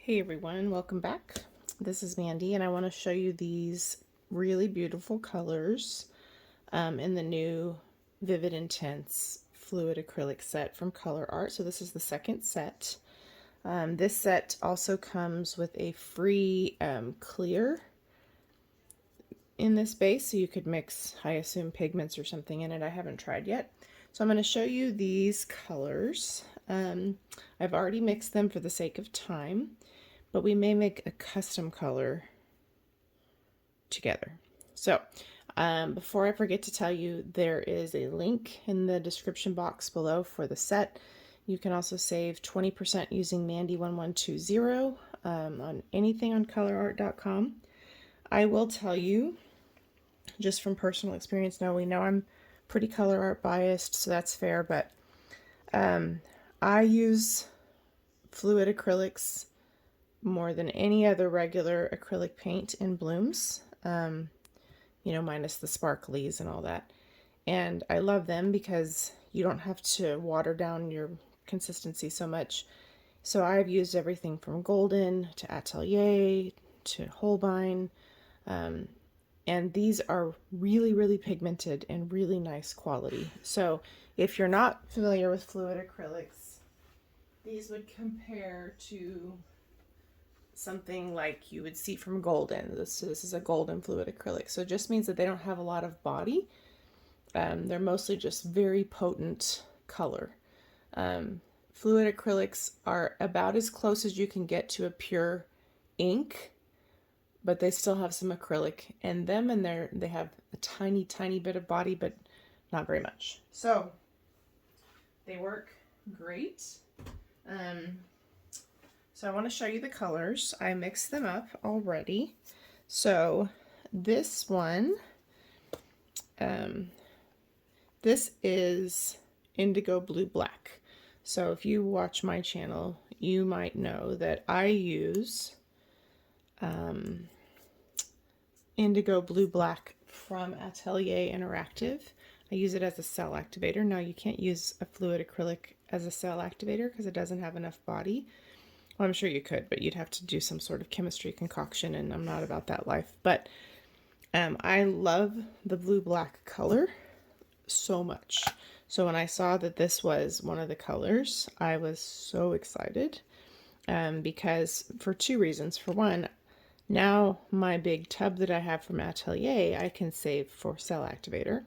Hey everyone, welcome back. This is Mandy and I want to show you these really beautiful colors in the new Vivid Intense Fluid Acrylic set from Colourarte. So this is the second set. This set also comes with a free clear in this base, so you could mix, I assume, pigments or something in it. I haven't tried yet. So I'm going to show you these colors. I've already mixed them for the sake of time, but we may make a custom color together. So before I forget to tell you, there is a link in the description box below for the set. You can also save 20% using Mandy1120 on anything on Colourarte.com. I will tell you, just from personal experience, now we know I'm pretty Colourarte biased, so that's fair, but I use fluid acrylics more than any other regular acrylic paint in blooms, you know, minus the sparklies and all that. And I love them because you don't have to water down your consistency so much. So I've used everything from Golden to Atelier to Holbein, and these are really, really pigmented and really nice quality. So if you're not familiar with fluid acrylics, these would compare to something like you would see from Golden. This is a Golden fluid acrylic. So it just means that they don't have a lot of body. They're mostly just very potent color. Fluid acrylics are about as close as you can get to a pure ink, but they still have some acrylic in them, and they have a tiny, tiny bit of body, but not very much. So they work great. So I want to show you the colors. I mixed them up already. So this one, this is Indigo Blue Black. So if you watch my channel, you might know that I use Indigo Blue Black from Atelier Interactive. I use it as a cell activator. Now you can't use a fluid acrylic as a cell activator because it doesn't have enough body. Well, I'm sure you could, but you'd have to do some sort of chemistry concoction, and I'm not about that life. But I love the blue-black color so much. So when I saw that this was one of the colors, I was so excited because for two reasons. For one, now my big tub that I have from Atelier, I can save for cell activator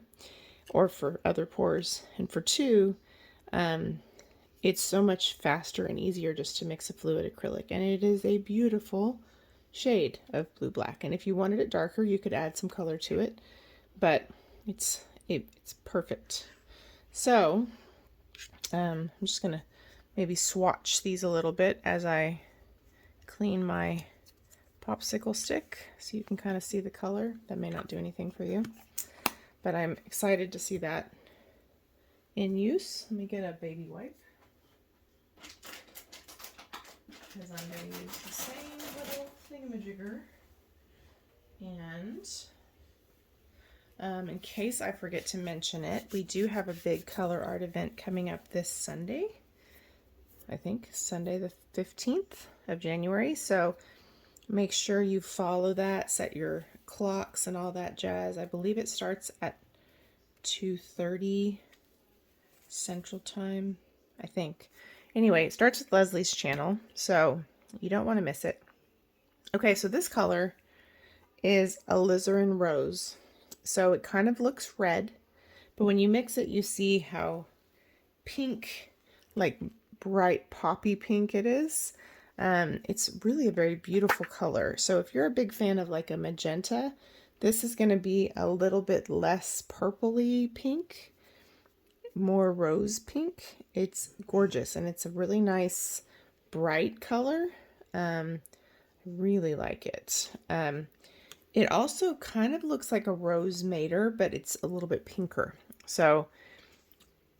or for other pours. And for two, it's so much faster and easier just to mix a fluid acrylic, and it is a beautiful shade of blue black. And if you wanted it darker, you could add some color to it, but it's perfect. So I'm just gonna maybe swatch these a little bit as I clean my popsicle stick so you can kind of see the color. That may not do anything for you, but I'm excited to see that in use. Let me get a baby wipe, because I'm going to use the same little thingamajigger. And in case I forget to mention it, we do have a big Colourarte event coming up this Sunday. I think Sunday the 15th of January. So make sure you follow that, set your clocks and all that jazz. I believe it starts at 2:30 Central Time, I think. Anyway, it starts with Leslie's channel, so you don't want to miss it. Okay, so this color is Alizarin Rose. So it kind of looks red, but when you mix it, you see how pink, like bright poppy pink it is. It's really a very beautiful color. So if you're a big fan of like a magenta, this is going to be a little bit less purpley pink, more rose pink. It's gorgeous, and it's a really nice bright color. I really like it. It also kind of looks like a rose madder, but it's a little bit pinker. So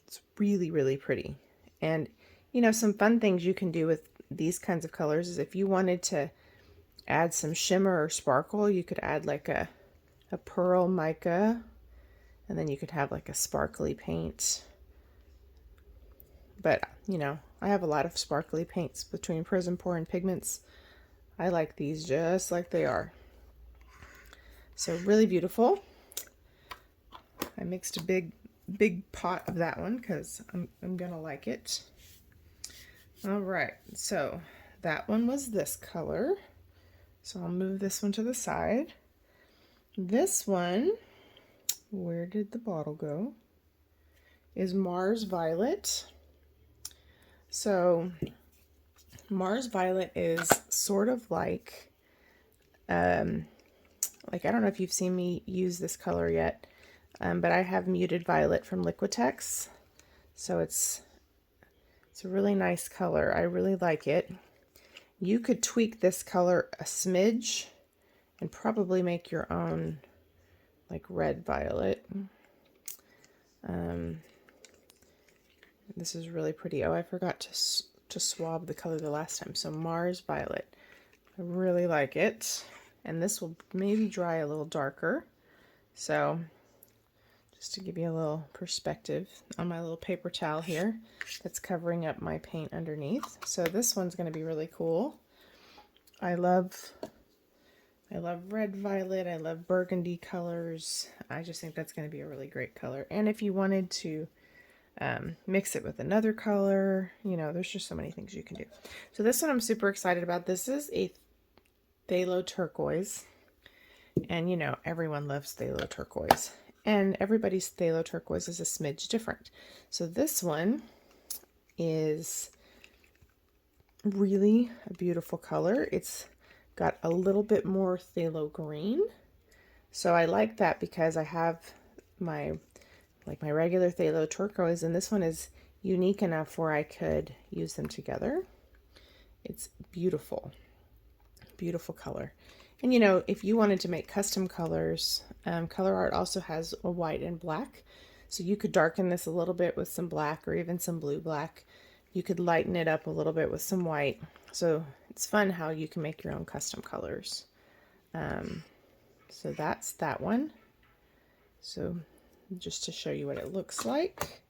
it's really, really pretty. And you know, some fun things you can do with these kinds of colors is if you wanted to add some shimmer or sparkle, you could add like a pearl mica, and then you could have like a sparkly paint. But, you know, I have a lot of sparkly paints between Prism Pour and pigments. I like these just like they are. So really beautiful. I mixed a big pot of that one because I'm gonna like it. All right, so that one was this color. So I'll move this one to the side. This one, where did the bottle go? Is Mars Violet. So Mars Violet is sort of like I don't know if you've seen me use this color yet, but I have Muted Violet from Liquitex. So it's a really nice color. I really like it. You could tweak this color a smidge and probably make your own like red violet. This is really pretty. Oh, I forgot to swab the color the last time. So Mars Violet. I really like it. And this will maybe dry a little darker. So just to give you a little perspective on my little paper towel here that's covering up my paint underneath. So this one's going to be really cool. I love red violet. I love burgundy colors. I just think that's going to be a really great color. And if you wanted to mix it with another color, you know, there's just so many things you can do. So this one I'm super excited about. This is a Phthalo Turquoise. And you know, everyone loves Phthalo Turquoise. And everybody's Phthalo Turquoise is a smidge different. So this one is really a beautiful color. It's got a little bit more phthalo green. So I like that because I have my regular phthalo turquoise, and this one is unique enough where I could use them together. It's beautiful, beautiful color. And you know, if you wanted to make custom colors, Colourarte also has a white and black. So you could darken this a little bit with some black or even some blue black. You could lighten it up a little bit with some white. So it's fun how you can make your own custom colors. So that's that one. So just to show you what it looks like.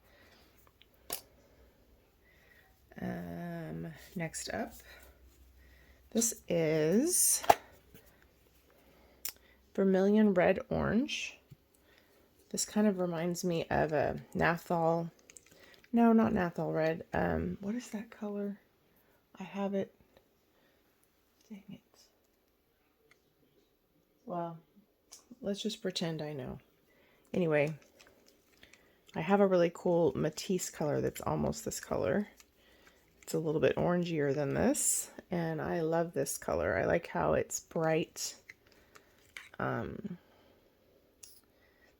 Next up, this is Vermillion Red Orange. This kind of reminds me of a Naphthol. No, not Naphthol Red. What is that color? I have it. Dang it. Well, let's just pretend I know. Anyway, I have a really cool Matisse color that's almost this color. It's a little bit orangier than this, and I love this color. I like how it's bright.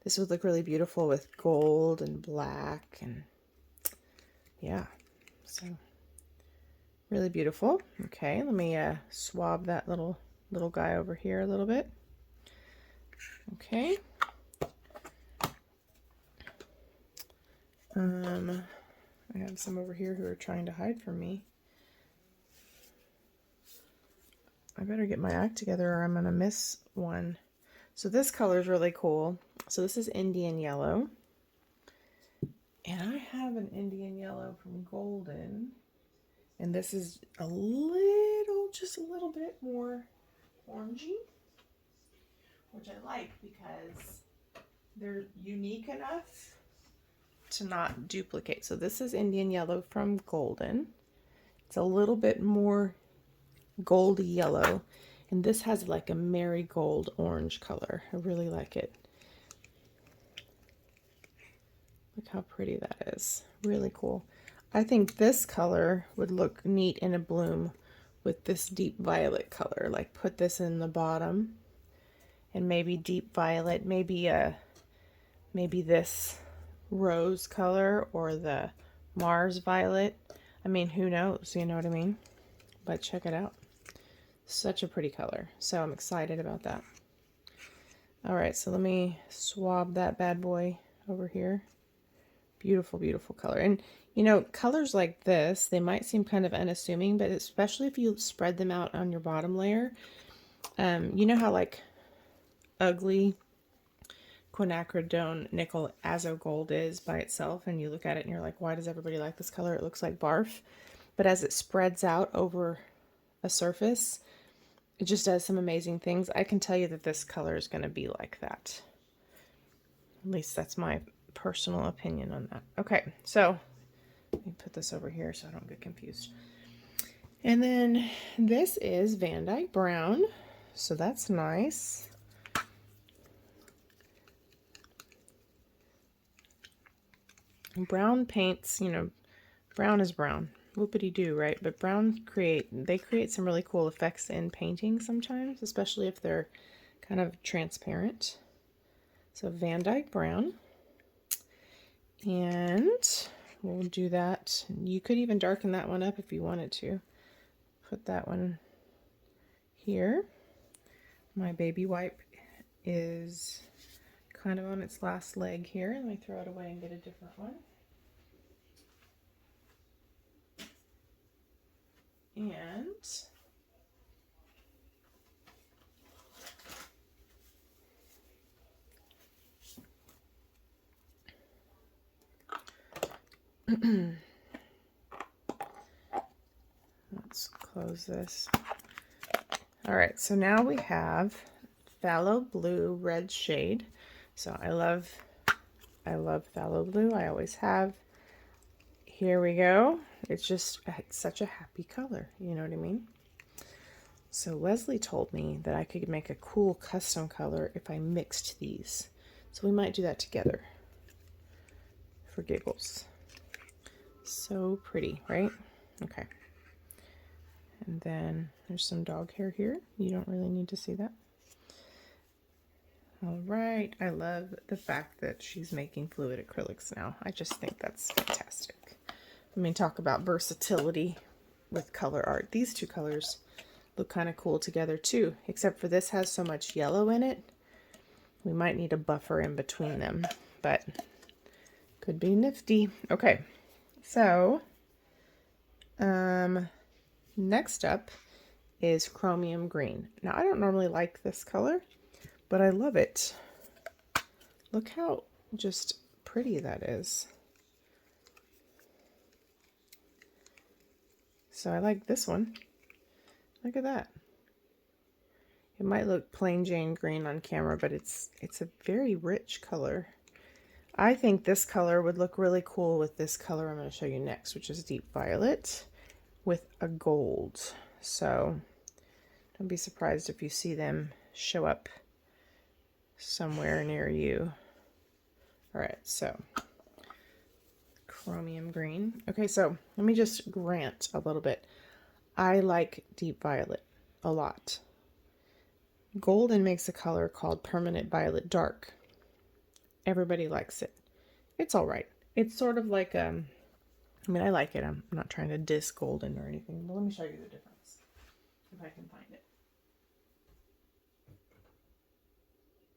This would look really beautiful with gold and black, and yeah, so really beautiful. Okay, let me swab that little guy over here a little bit. Okay. I have some over here who are trying to hide from me. I better get my act together or I'm gonna miss one. So this color is really cool. So this is Indian Yellow. And I have an Indian Yellow from Golden. And this is just a little bit more orangey, which I like because they're unique enough to not duplicate. So this is Indian Yellow from Golden. It's a little bit more goldy yellow, and this has like a marigold orange color. I really like it. Look how pretty that is. Really cool. I think this color would look neat in a bloom with this deep violet color. Like put this in the bottom and maybe deep violet, maybe this rose color or the Mars Violet. I mean, who knows, you know what I mean? But check it out. Such a pretty color. So I'm excited about that. All right, so let me swab that bad boy over here. Beautiful, beautiful color. And you know, colors like this, they might seem kind of unassuming, but especially if you spread them out on your bottom layer, you know how like ugly quinacridone nickel azo gold is by itself, and you look at it and you're like, why does everybody like this color? It looks like barf. But as it spreads out over a surface, it just does some amazing things. I can tell you that this color is going to be like that. At least that's my personal opinion on that. Okay, so let me put this over here so I don't get confused. And then this is Van Dyke Brown, so that's nice. Brown paints, you know, brown is brown. Whoopity-doo, right? But brown they create some really cool effects in painting sometimes, especially if they're kind of transparent. So Van Dyke Brown. And we'll do that. You could even darken that one up if you wanted to. Put that one here. My baby wipe is kind of on its last leg here. Let me throw it away and get a different one. And let's close this. All right, so now we have Phthalo Blue red shade. So I love Phthalo Blue. I always have. Here we go. It's such a happy color. You know what I mean? So Leslie told me that I could make a cool custom color if I mixed these. So we might do that together for giggles. So pretty, right? Okay. And then there's some dog hair here. You don't really need to see that. All right. I love the fact that she's making fluid acrylics now. I just think that's fantastic. I mean, talk about versatility with color art. These two colors look kind of cool together too, except for this has so much yellow in it. We might need a buffer in between them, but could be nifty. Okay. So, next up is Chromium Green. Now, I don't normally like this color, but I love it. Look how just pretty that is. So I like this one. Look at that. It might look plain Jane green on camera, but it's a very rich color. I think this color would look really cool with this color I'm going to show you next, which is Deep Violet with a gold. So don't be surprised if you see them show up somewhere near you. All right, so Chromium Green. Okay, so let me just rant a little bit. I like Deep Violet a lot. Golden makes a color called Permanent Violet Dark. Everybody likes it. It's all right. It's sort of like, I mean, I like it. I'm not trying to diss Golden or anything, but let me show you the difference, if I can find it.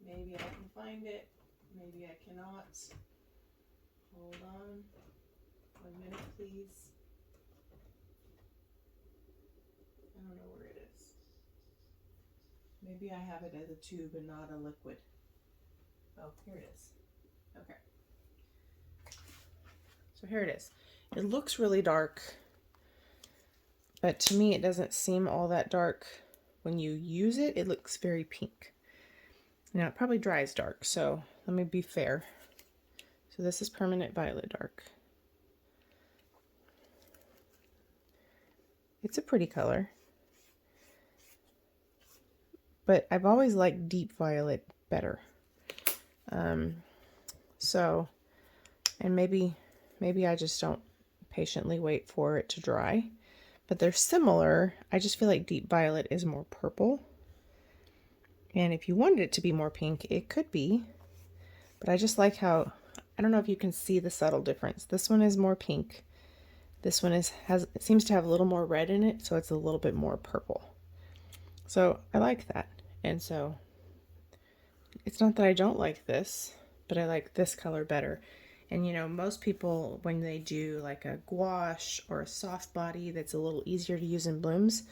Maybe I can find it. Maybe I cannot. Hold on. 1 minute, please. I don't know where it is. Maybe I have it as a tube and not a liquid. Oh, here it is. Okay. So here it is. It looks really dark, but to me it doesn't seem all that dark. When you use it, it looks very pink. Now it probably dries dark, so let me be fair. So this is Permanent Violet Dark. It's a pretty color, but I've always liked Deep Violet better. And maybe I just don't patiently wait for it to dry, but they're similar. I just feel like Deep Violet is more purple. And if you wanted it to be more pink, it could be, but I just like how, I don't know if you can see the subtle difference. This one is more pink. This one it seems to have a little more red in it, so it's a little bit more purple. So I like that. And so it's not that I don't like this, but I like this color better. And you know, most people, when they do like a gouache or a soft body that's a little easier to use in blooms,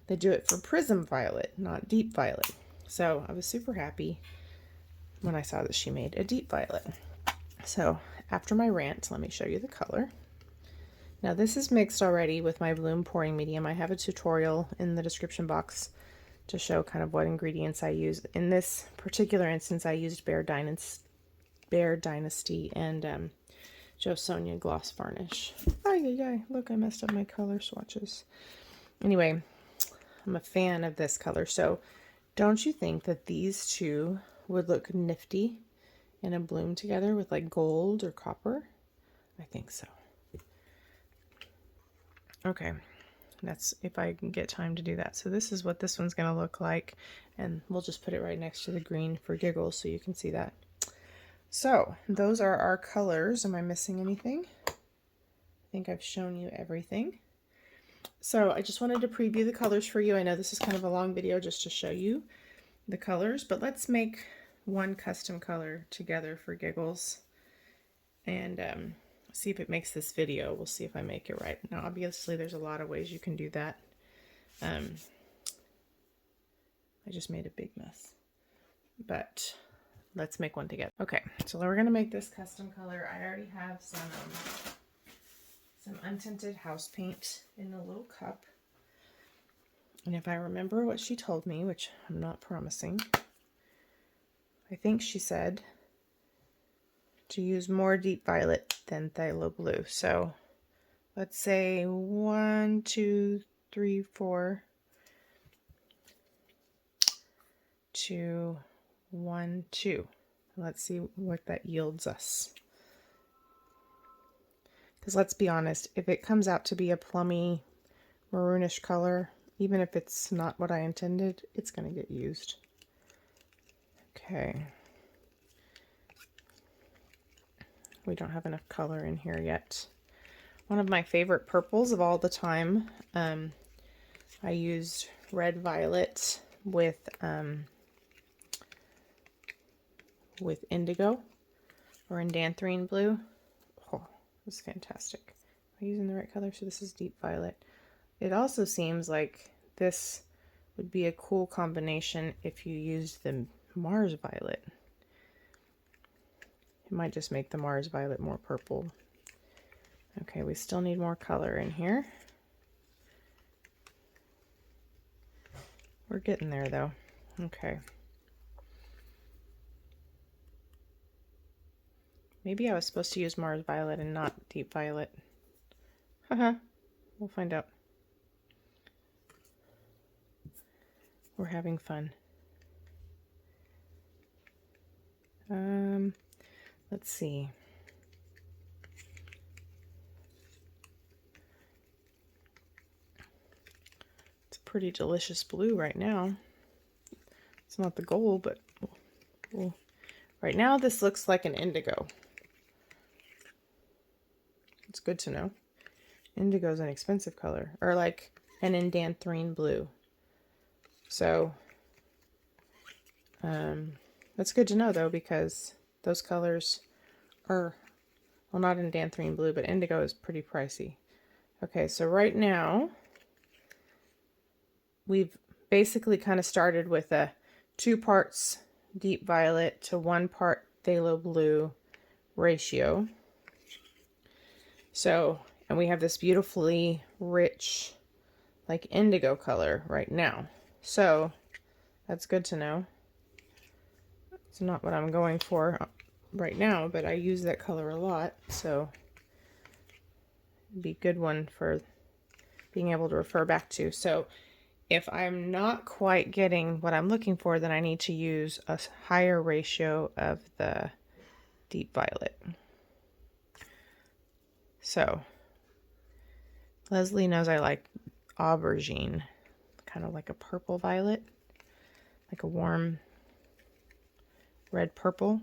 they do it for Prism Violet, not Deep Violet. So I was super happy when I saw that she made a Deep Violet. So after my rant, let me show you the color. Now this is mixed already with my bloom pouring medium. I have a tutorial in the description box to show kind of what ingredients I use. In this particular instance, I used Bare Dynasty and Joe Sonia Gloss Varnish. Look, I messed up my color swatches. Anyway, I'm a fan of this color, so don't you think that these two would look nifty in a bloom together with like gold or copper? I think so. Okay, that's if I can get time to do that. So this is what this one's going to look like, and we'll just put it right next to the green for giggles so you can see that. So those are our colors. Am I missing anything? I think I've shown you everything. So I just wanted to preview the colors for you. I know this is kind of a long video just to show you the colors, but let's make one custom color together for giggles and see if it makes this video. We'll see if I make it right. Now, obviously, there's a lot of ways you can do that. I just made a big mess, but let's make one together. Okay, so we're gonna make this custom color. I already have some untinted house paint in a little cup. And if I remember what she told me, which I'm not promising, I think she said to use more deep violet than phthalo blue. So let's say 1, 2, 3, 4, 2, 1, 2. Let's see what that yields us. Because let's be honest, if it comes out to be a plummy maroonish color, even if it's not what I intended, it's going to get used. Okay. We don't have enough color in here yet. One of my favorite purples of all the time, I used red violet with indigo or Indanthrene Blue. Oh, this is fantastic. Am I using the right color? So this is deep violet. It also seems like this would be a cool combination if you used the Mars violet. It might just make the Mars violet more purple. Okay, we still need more color in here. We're getting there though. Okay. Maybe I was supposed to use Mars violet and not deep violet. Haha, we'll find out. We're having fun. Let's see. It's a pretty delicious blue right now. It's not the goal, but right now this looks like an indigo. It's good to know. Indigo is an expensive color, or like an Indanthrene Blue. So that's good to know though, because those colors are, well, not Indanthrene Blue, but indigo is pretty pricey. Okay, so right now we've basically kind of started with a 2 parts deep violet to 1 part phthalo blue ratio. So, and we have this beautifully rich, like indigo color right now. So that's good to know. It's not what I'm going for right now, but I use that color a lot, so it'd be a good one for being able to refer back to. So if I'm not quite getting what I'm looking for, then I need to use a higher ratio of the deep violet. So Leslie knows I like Aubergine, kind of like a purple violet, like a warm red purple.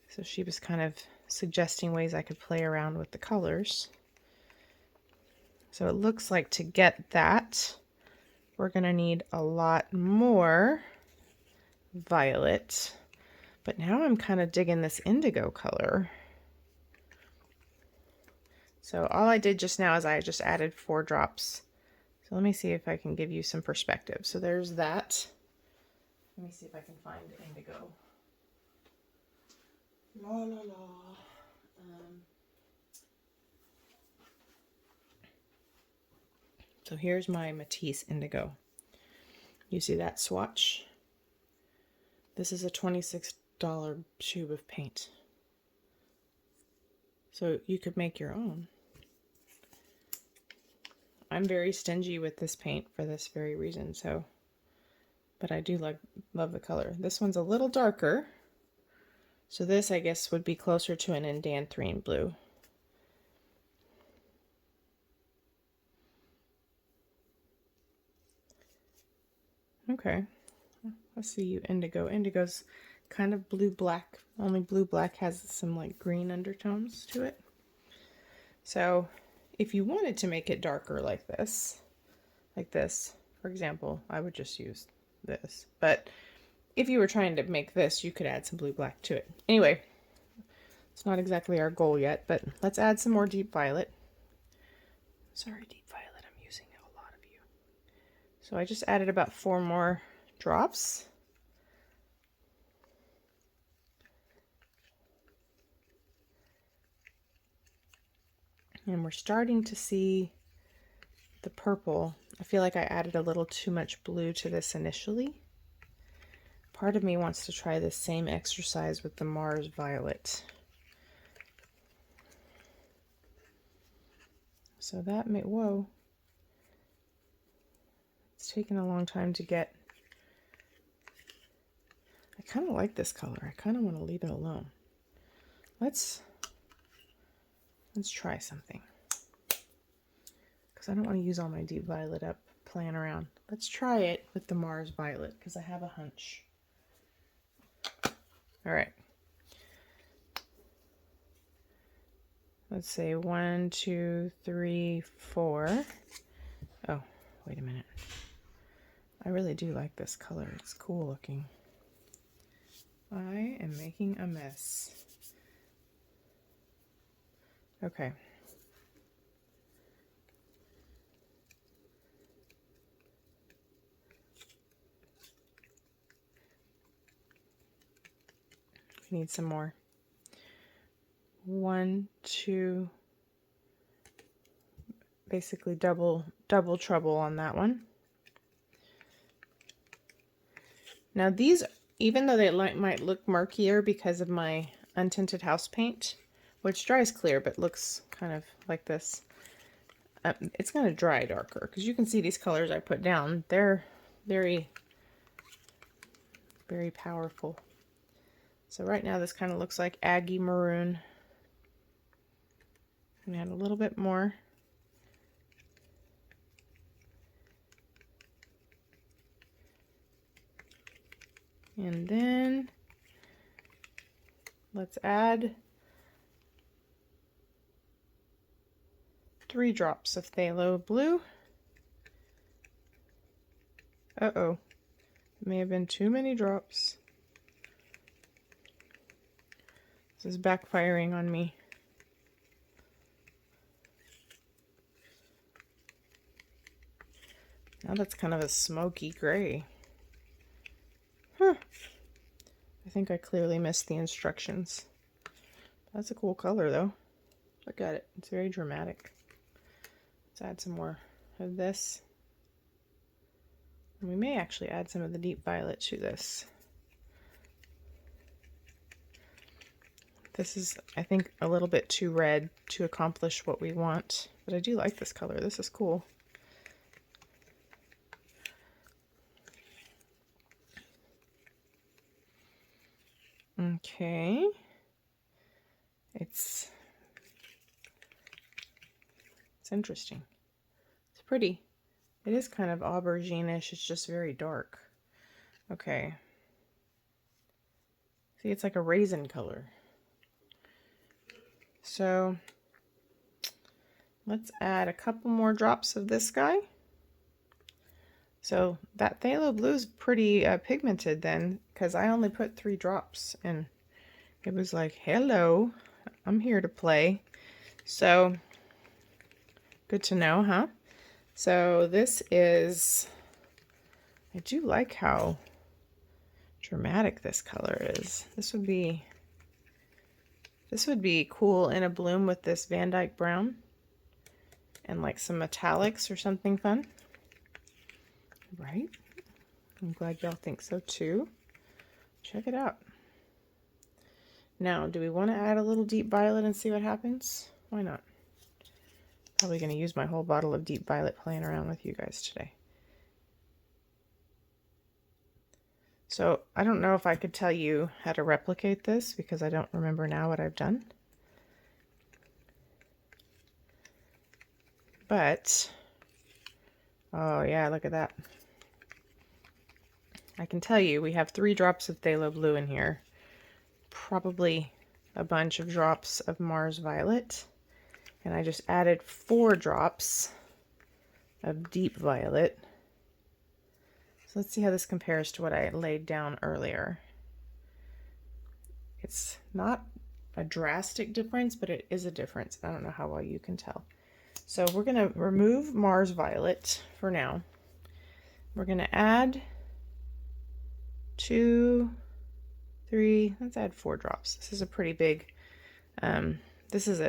So she was kind of suggesting ways I could play around with the colors. So it looks like to get that, we're going to need a lot more violet. But now I'm kind of digging this indigo color. So all I did just now is I just added 4 drops. So let me see if I can give you some perspective. So there's that. Let me see if I can find indigo. La la la. So here's my Matisse indigo. You see that swatch? This is a $26 tube of paint. So you could make your own. I'm very stingy with this paint for this very reason, so, but I do love the color. This one's a little darker. So this, I guess, would be closer to an Indanthrene Blue. Okay, let's see you, Indigo. Indigo's kind of blue-black, only blue-black has some like green undertones to it. So if you wanted to make it darker like this, for example, I would just use this. But if you were trying to make this, you could add some blue-black to it. Anyway, it's not exactly our goal yet, but let's add some more deep violet. Sorry, deep violet, I'm using a lot of you. So I just added about 4 more drops. And we're starting to see the purple. I feel like I added a little too much blue to this initially. Part of me wants to try the same exercise with the Mars Violet. So that may, whoa. It's taken a long time to get. I kind of like this color. I kind of want to leave it alone. Let's try something. Because I don't want to use all my deep violet up playing around. Let's try it with the Mars Violet because I have a hunch. All right. Let's say 1, 2, 3, 4. Oh, wait a minute. I really do like this color. It's cool looking. I am making a mess. Okay. We need some more. 1, 2, basically double trouble on that one. Now these, even though they might look murkier because of my untinted house paint, which dries clear but looks kind of like this, it's going to dry darker because you can see these colors I put down. They're very, very powerful. So right now this kind of looks like Aggie Maroon. I'm going to add a little bit more. And then let's add 3 drops of Phthalo Blue. Uh-oh, may have been too many drops. This is backfiring on me. Now that's kind of a smoky gray. Huh. I think I clearly missed the instructions. That's a cool color though. Look at it. It's very dramatic. Let's add some more of this. And we may actually add some of the deep violet to this. This is, I think, a little bit too red to accomplish what we want. But I do like this color. This is cool. Okay. It's interesting. It's pretty. It is kind of aubergine-ish. It's just very dark. Okay. See, it's like a raisin color. So let's add a couple more drops of this guy. So that Phthalo Blue is pretty pigmented then, because I only put 3 drops and it was like, hello, I'm here to play. So good to know, huh? So this is, I do like how dramatic this color is. This would be cool in a bloom with this Van Dyke brown and like some metallics or something fun. Right? I'm glad y'all think so too. Check it out. Now, do we want to add a little deep violet and see what happens? Why not? Probably going to use my whole bottle of deep violet playing around with you guys today. So I don't know if I could tell you how to replicate this because I don't remember now what I've done. But, oh yeah, look at that. I can tell you we have 3 drops of Phthalo Blue in here. Probably a bunch of drops of Mars Violet. And I just added 4 drops of deep violet. So let's see how this compares to what I laid down earlier. It's not a drastic difference, but it is a difference. I don't know how well you can tell. So we're going to remove Mars Violet for now. We're going to add 2, 3, let's add 4 drops. This is a pretty big, this is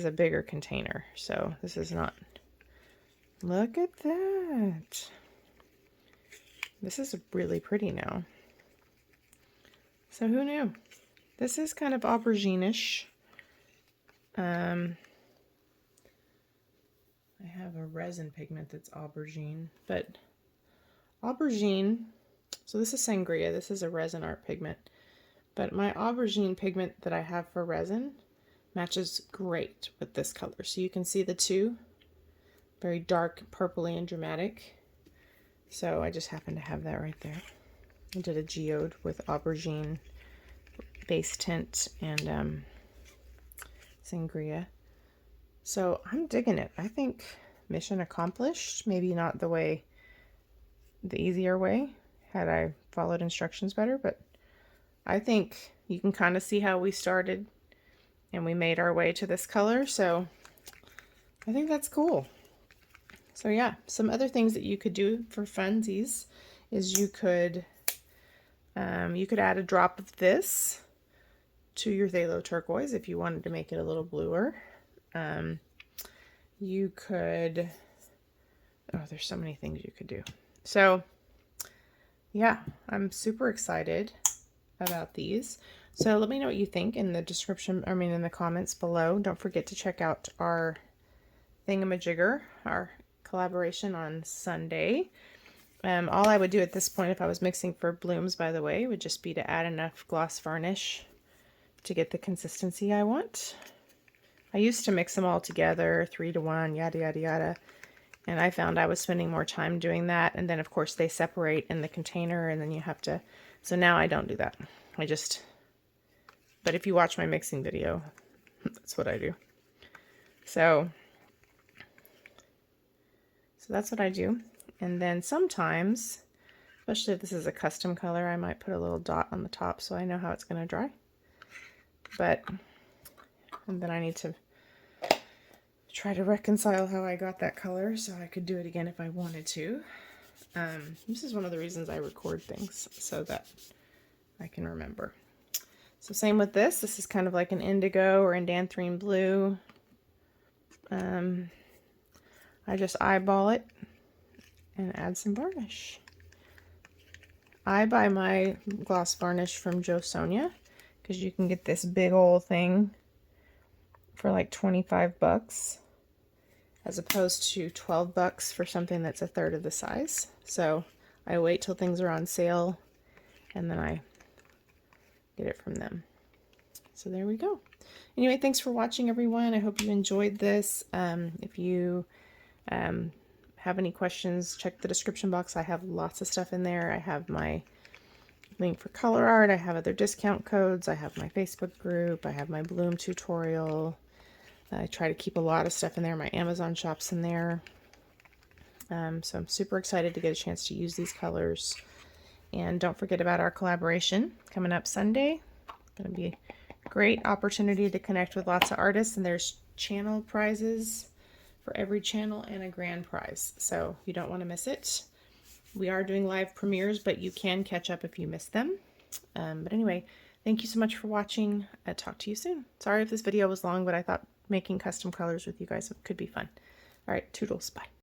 a bigger container, so this is not, look at that. This is really pretty now. So who knew? This is kind of aubergine-ish. I have a resin pigment that's aubergine, but aubergine, so this is sangria, this is a resin art pigment, but my aubergine pigment that I have for resin matches great with this color. So you can see the two, very dark, purpley and dramatic. So I just happen to have that right there. I did a geode with aubergine base tint and sangria. So I'm digging it. I think mission accomplished. Maybe not the easier way, had I followed instructions better, but I think you can kind of see how we started and we made our way to this color. So I think that's cool. So yeah, some other things that you could do for funsies is you could add a drop of this to your Phthalo Turquoise if you wanted to make it a little bluer. You could, oh, there's so many things you could do. So yeah, I'm super excited about these. So let me know what you think in the description, in the comments below. Don't forget to check out our thingamajigger, our collaboration on Sunday. All I would do at this point if I was mixing for blooms, by the way, would just be to add enough gloss varnish to get the consistency I want. I used to mix them all together, 3 to 1, yada, yada, yada. And I found I was spending more time doing that. And then, of course, they separate in the container and then you have to... So now I don't do that. But if you watch my mixing video, that's what I do. So that's what I do. And then sometimes, especially if this is a custom color, I might put a little dot on the top so I know how it's going to dry. And then I need to try to reconcile how I got that color so I could do it again if I wanted to. This is one of the reasons I record things, so that I can remember. So same with this. This is kind of like an indigo or Indanthrene blue. I just eyeball it and add some varnish. I buy my gloss varnish from Jo Sonia because you can get this big old thing for like 25 bucks as opposed to 12 bucks for something that's a third of the size. So I wait till things are on sale and then I get it from them. So there we go. Anyway, thanks for watching, everyone. I hope you enjoyed this. If you have any questions, check the description box. I have lots of stuff in there. I have my link for Colourarte. I have other discount codes. I have my Facebook group. I have my bloom tutorial. I try to keep a lot of stuff in there. My Amazon shop's in there. So I'm super excited to get a chance to use these colors. And don't forget about our collaboration coming up Sunday. It's going to be a great opportunity to connect with lots of artists. And there's channel prizes for every channel and a grand prize. So you don't want to miss it. We are doing live premieres, but you can catch up if you miss them. But anyway, thank you so much for watching. I'll talk to you soon. Sorry if this video was long, but I thought making custom colors with you guys could be fun. All right, toodles, bye.